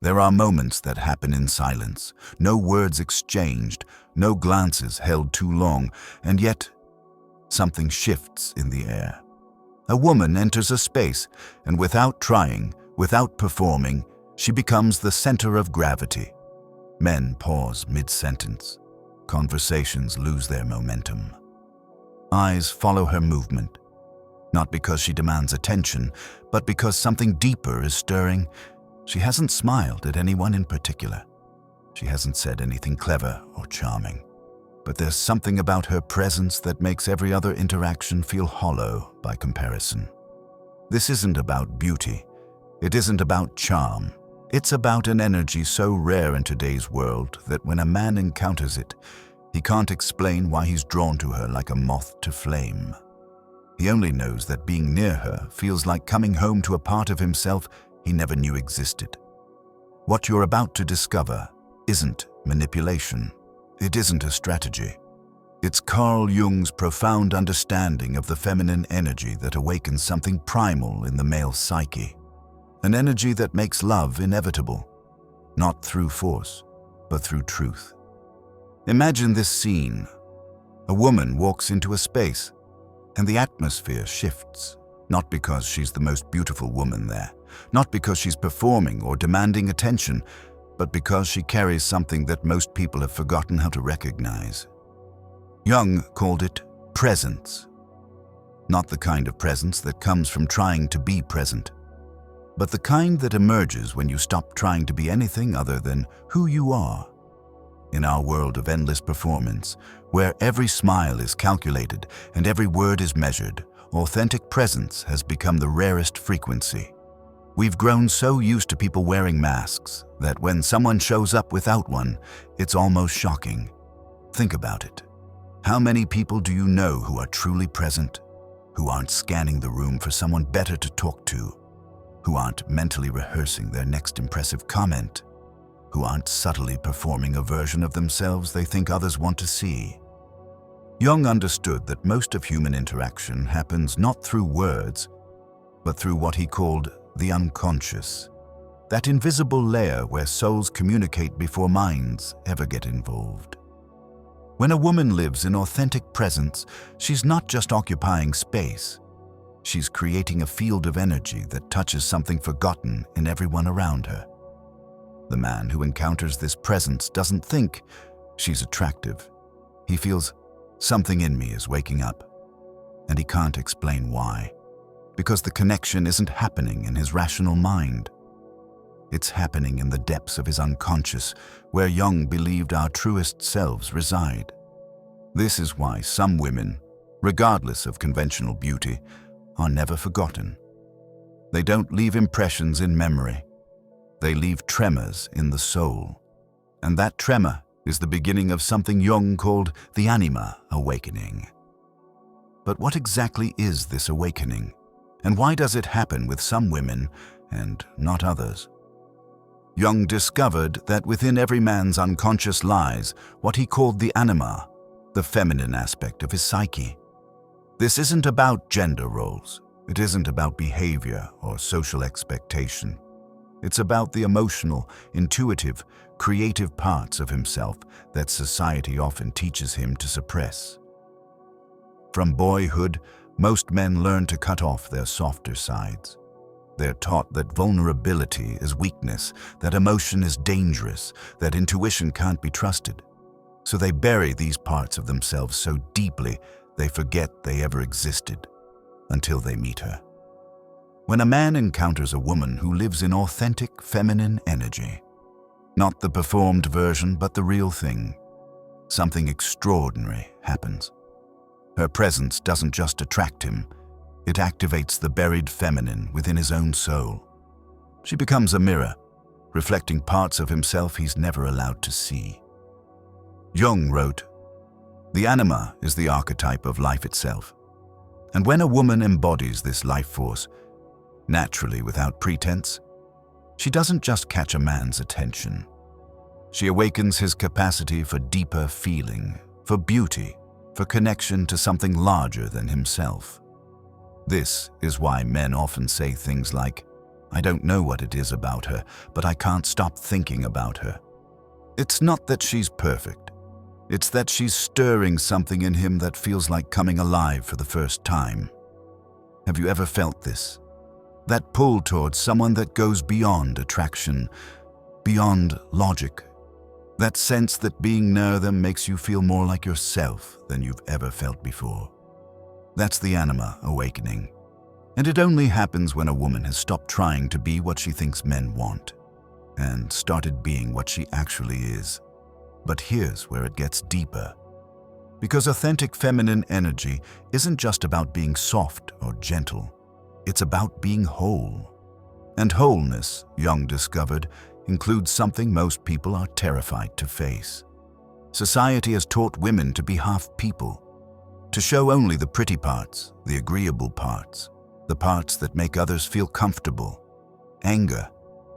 There are moments that happen in silence, no words exchanged, no glances held too long, and yet something shifts in the air. A woman enters a space, and without trying, without performing, she becomes the center of gravity. Men pause mid-sentence. Conversations lose their momentum. Eyes follow her movement, not because she demands attention, but because something deeper is stirring. She hasn't smiled at anyone in particular. She hasn't said anything clever or charming. But there's something about her presence that makes every other interaction feel hollow by comparison. This isn't about beauty. It isn't about charm. It's about an energy so rare in today's world that when a man encounters it, he can't explain why he's drawn to her like a moth to flame. He only knows that being near her feels like coming home to a part of himself he never knew existed. What you're about to discover isn't manipulation. It isn't a strategy. It's Carl Jung's profound understanding of the feminine energy that awakens something primal in the male psyche. An energy that makes love inevitable, not through force, but through truth. Imagine this scene. A woman walks into a space, and the atmosphere shifts, not because she's the most beautiful woman there, not because she's performing or demanding attention, but because she carries something that most people have forgotten how to recognize. Jung called it presence. Not the kind of presence that comes from trying to be present, but the kind that emerges when you stop trying to be anything other than who you are. In our world of endless performance, where every smile is calculated and every word is measured, authentic presence has become the rarest frequency. We've grown so used to people wearing masks that when someone shows up without one, it's almost shocking. Think about it. How many people do you know who are truly present, who aren't scanning the room for someone better to talk to, who aren't mentally rehearsing their next impressive comment, who aren't subtly performing a version of themselves they think others want to see? Jung understood that most of human interaction happens not through words, but through what he called the unconscious, that invisible layer where souls communicate before minds ever get involved. When a woman lives in authentic presence, she's not just occupying space. She's creating a field of energy that touches something forgotten in everyone around her. The man who encounters this presence doesn't think she's attractive. He feels something in me is waking up, and he can't explain why. Because the connection isn't happening in his rational mind. It's happening in the depths of his unconscious, where Jung believed our truest selves reside. This is why some women, regardless of conventional beauty, are never forgotten. They don't leave impressions in memory. They leave tremors in the soul. And that tremor is the beginning of something Jung called the anima awakening. But what exactly is this awakening? And why does it happen with some women and not others? Jung discovered that within every man's unconscious lies what he called the anima, the feminine aspect of his psyche. This isn't about gender roles. It isn't about behavior or social expectation. It's about the emotional, intuitive, creative parts of himself that society often teaches him to suppress. From boyhood, most men learn to cut off their softer sides. They're taught that vulnerability is weakness, that emotion is dangerous, that intuition can't be trusted. So they bury these parts of themselves so deeply they forget they ever existed, until they meet her. When a man encounters a woman who lives in authentic feminine energy, not the performed version but the real thing, something extraordinary happens. Her presence doesn't just attract him, it activates the buried feminine within his own soul. She becomes a mirror, reflecting parts of himself he's never allowed to see. Jung wrote, "The anima is the archetype of life itself. And when a woman embodies this life force, naturally without pretense, she doesn't just catch a man's attention. She awakens his capacity for deeper feeling, for beauty, for connection to something larger than himself. This is why men often say things like, I don't know what it is about her, but I can't stop thinking about her. It's not that she's perfect. It's that she's stirring something in him that feels like coming alive for the first time. Have you ever felt this? That pull towards someone that goes beyond attraction, beyond logic. That sense that being near them makes you feel more like yourself than you've ever felt before. That's the anima awakening. And it only happens when a woman has stopped trying to be what she thinks men want and started being what she actually is. But here's where it gets deeper. Because authentic feminine energy isn't just about being soft or gentle. It's about being whole. And wholeness, Jung discovered, includes something most people are terrified to face. Society has taught women to be half people, to show only the pretty parts, the agreeable parts, the parts that make others feel comfortable. Anger,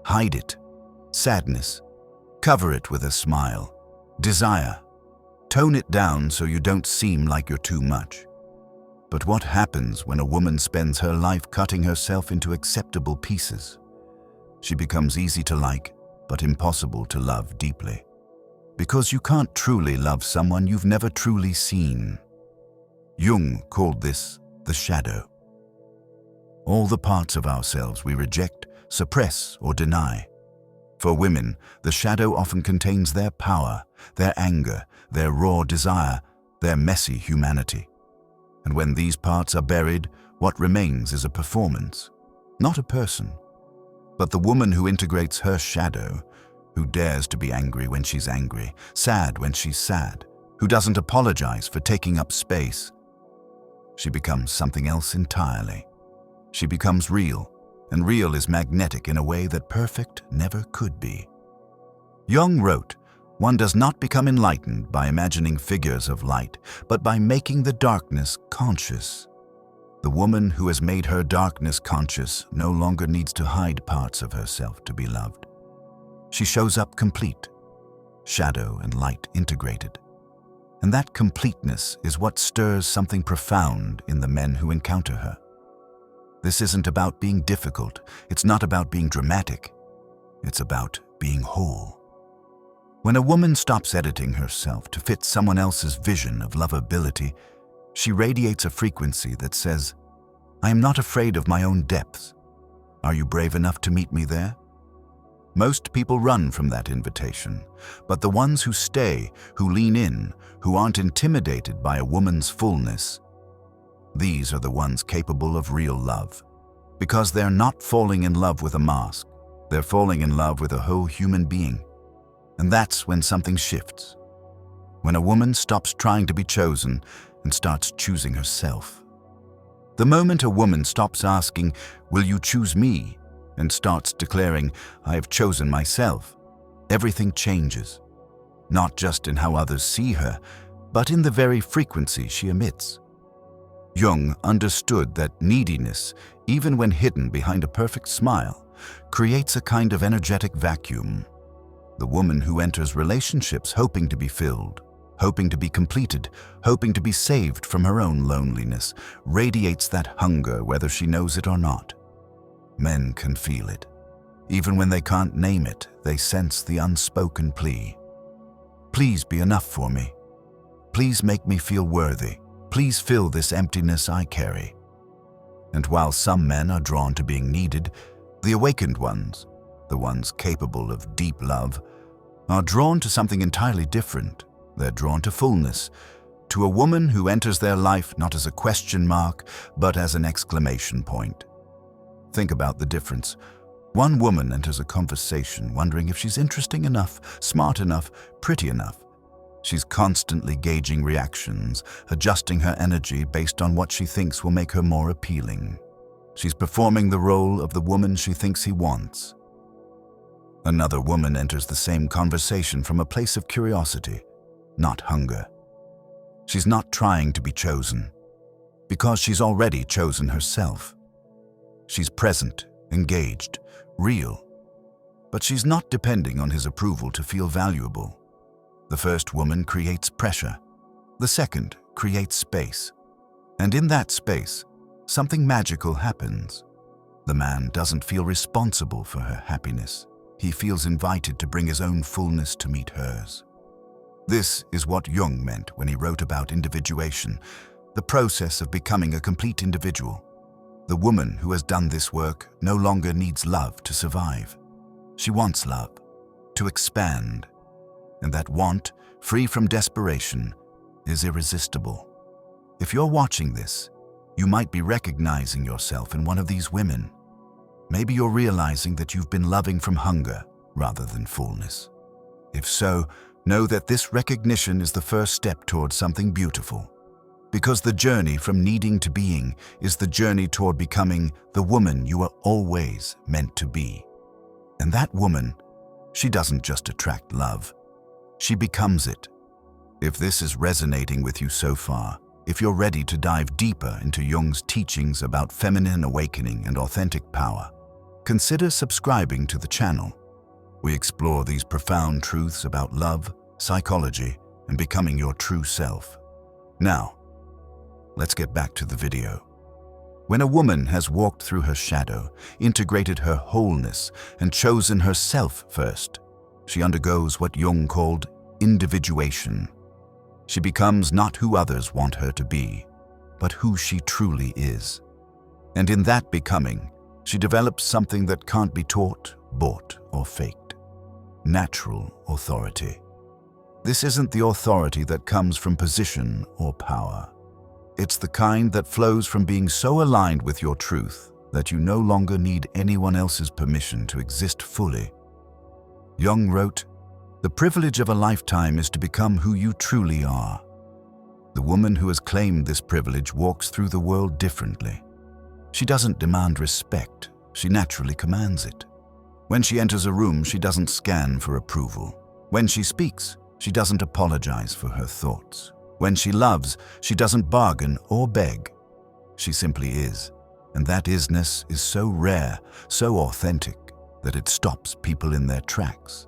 hide it. Sadness, cover it with a smile. Desire, tone it down so you don't seem like you're too much. But what happens when a woman spends her life cutting herself into acceptable pieces? She becomes easy to like, but impossible to love deeply. Because you can't truly love someone you've never truly seen. Jung called this the shadow. All the parts of ourselves we reject, suppress, or deny. For women, the shadow often contains their power, their anger, their raw desire, their messy humanity. And when these parts are buried, what remains is a performance, not a person. But the woman who integrates her shadow, who dares to be angry when she's angry, sad when she's sad, who doesn't apologize for taking up space, she becomes something else entirely. She becomes real, and real is magnetic in a way that perfect never could be. Jung wrote, "One does not become enlightened by imagining figures of light, but by making the darkness conscious." The woman who has made her darkness conscious no longer needs to hide parts of herself to be loved. She shows up complete, shadow and light integrated. And that completeness is what stirs something profound in the men who encounter her. This isn't about being difficult. It's not about being dramatic. It's about being whole. When a woman stops editing herself to fit someone else's vision of lovability, she radiates a frequency that says, "I am not afraid of my own depths. Are you brave enough to meet me there?" Most people run from that invitation, but the ones who stay, who lean in, who aren't intimidated by a woman's fullness, these are the ones capable of real love. Because they're not falling in love with a mask, they're falling in love with a whole human being. And that's when something shifts. When a woman stops trying to be chosen and starts choosing herself. The moment a woman stops asking, "Will you choose me?" and starts declaring, "I have chosen myself," everything changes. Not just in how others see her, but in the very frequency she emits. Jung understood that neediness, even when hidden behind a perfect smile, creates a kind of energetic vacuum. The woman who enters relationships hoping to be filled, hoping to be completed, hoping to be saved from her own loneliness, radiates that hunger whether she knows it or not. Men can feel it. Even when they can't name it, they sense the unspoken plea. "Please be enough for me. Please make me feel worthy. Please fill this emptiness I carry." And while some men are drawn to being needed, the awakened ones, the ones capable of deep love, are drawn to something entirely different. They're drawn to fullness, to a woman who enters their life not as a question mark, but as an exclamation point. Think about the difference. One woman enters a conversation wondering if she's interesting enough, smart enough, pretty enough. She's constantly gauging reactions, adjusting her energy based on what she thinks will make her more appealing. She's performing the role of the woman she thinks he wants. Another woman enters the same conversation from a place of curiosity, not hunger. She's not trying to be chosen, because she's already chosen herself. She's present, engaged, real, but she's not depending on his approval to feel valuable. The first woman creates pressure. The second creates space. And in that space, something magical happens. The man doesn't feel responsible for her happiness. He feels invited to bring his own fullness to meet hers. This is what Jung meant when he wrote about individuation, the process of becoming a complete individual. The woman who has done this work no longer needs love to survive. She wants love to expand, and that want, free from desperation, is irresistible. If you're watching this, you might be recognizing yourself in one of these women. Maybe you're realizing that you've been loving from hunger rather than fullness. If so, know that this recognition is the first step towards something beautiful. Because the journey from needing to being is the journey toward becoming the woman you are always meant to be. And that woman, she doesn't just attract love, she becomes it. If this is resonating with you so far, if you're ready to dive deeper into Jung's teachings about feminine awakening and authentic power, consider subscribing to the channel. We explore these profound truths about love, psychology, and becoming your true self. Now, let's get back to the video. When a woman has walked through her shadow, integrated her wholeness, and chosen herself first, she undergoes what Jung called individuation. She becomes not who others want her to be, but who she truly is. And in that becoming, she develops something that can't be taught, bought, or faked: natural authority. This isn't the authority that comes from position or power. It's the kind that flows from being so aligned with your truth that you no longer need anyone else's permission to exist fully. Jung wrote, "The privilege of a lifetime is to become who you truly are." The woman who has claimed this privilege walks through the world differently. She doesn't demand respect, she naturally commands it. When she enters a room, she doesn't scan for approval. When she speaks, she doesn't apologize for her thoughts. When she loves, she doesn't bargain or beg. She simply is, and that isness is so rare, so authentic, that it stops people in their tracks.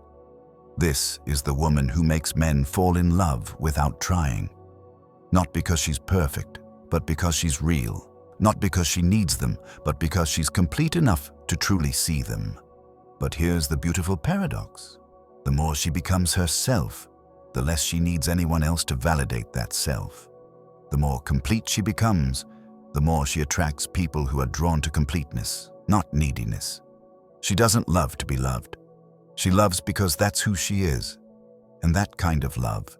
This is the woman who makes men fall in love without trying. Not because she's perfect, but because she's real. Not because she needs them, but because she's complete enough to truly see them. But here's the beautiful paradox. The more she becomes herself, the less she needs anyone else to validate that self. The more complete she becomes, the more she attracts people who are drawn to completeness, not neediness. She doesn't love to be loved. She loves because that's who she is. And that kind of love,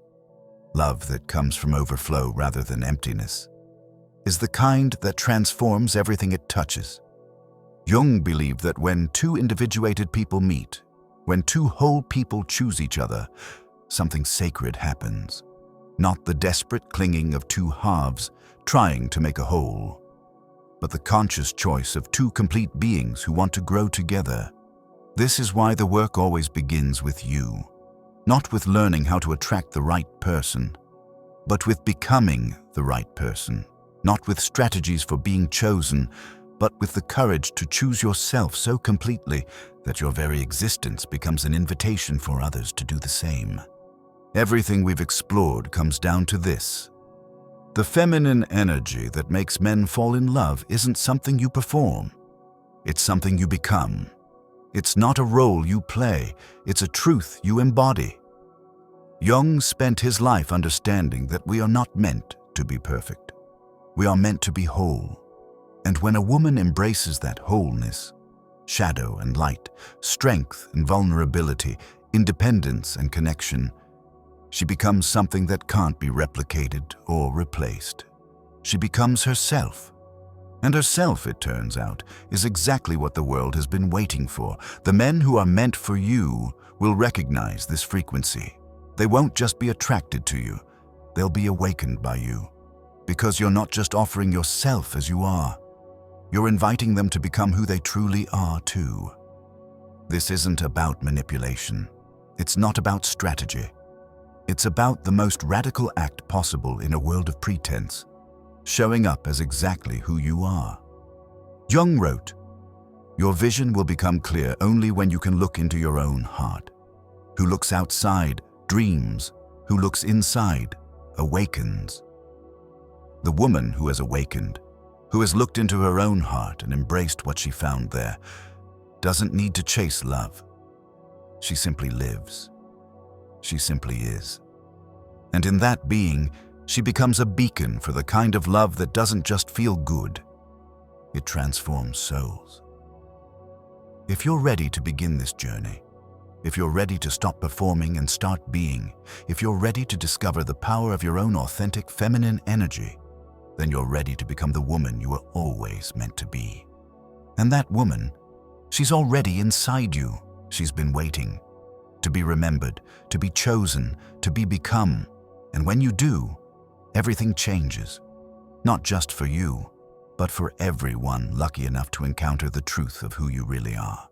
love that comes from overflow rather than emptiness, is the kind that transforms everything it touches. Jung believed that when two individuated people meet, when two whole people choose each other, something sacred happens. Not the desperate clinging of two halves trying to make a whole, but the conscious choice of two complete beings who want to grow together. This is why the work always begins with you, not with learning how to attract the right person, but with becoming the right person, not with strategies for being chosen, but with the courage to choose yourself so completely that your very existence becomes an invitation for others to do the same. Everything we've explored comes down to this. The feminine energy that makes men fall in love isn't something you perform. It's something you become. It's not a role you play, it's a truth you embody. Jung spent his life understanding that we are not meant to be perfect. We are meant to be whole. And when a woman embraces that wholeness, shadow and light, strength and vulnerability, independence and connection, she becomes something that can't be replicated or replaced. She becomes herself. And herself, it turns out, is exactly what the world has been waiting for. The men who are meant for you will recognize this frequency. They won't just be attracted to you, they'll be awakened by you. Because you're not just offering yourself as you are, you're inviting them to become who they truly are too. This isn't about manipulation. It's not about strategy. It's about the most radical act possible in a world of pretense, showing up as exactly who you are. Jung wrote, "Your vision will become clear only when you can look into your own heart. Who looks outside dreams, who looks inside awakens." The woman who has awakened who has looked into her own heart and embraced what she found there, doesn't need to chase love. She simply lives. She simply is. And in that being, she becomes a beacon for the kind of love that doesn't just feel good. It transforms souls. If you're ready to begin this journey, if you're ready to stop performing and start being, if you're ready to discover the power of your own authentic feminine energy, then you're ready to become the woman you were always meant to be. And that woman, she's already inside you. She's been waiting to be remembered, to be chosen, to be become. And when you do, everything changes. Not just for you, but for everyone lucky enough to encounter the truth of who you really are.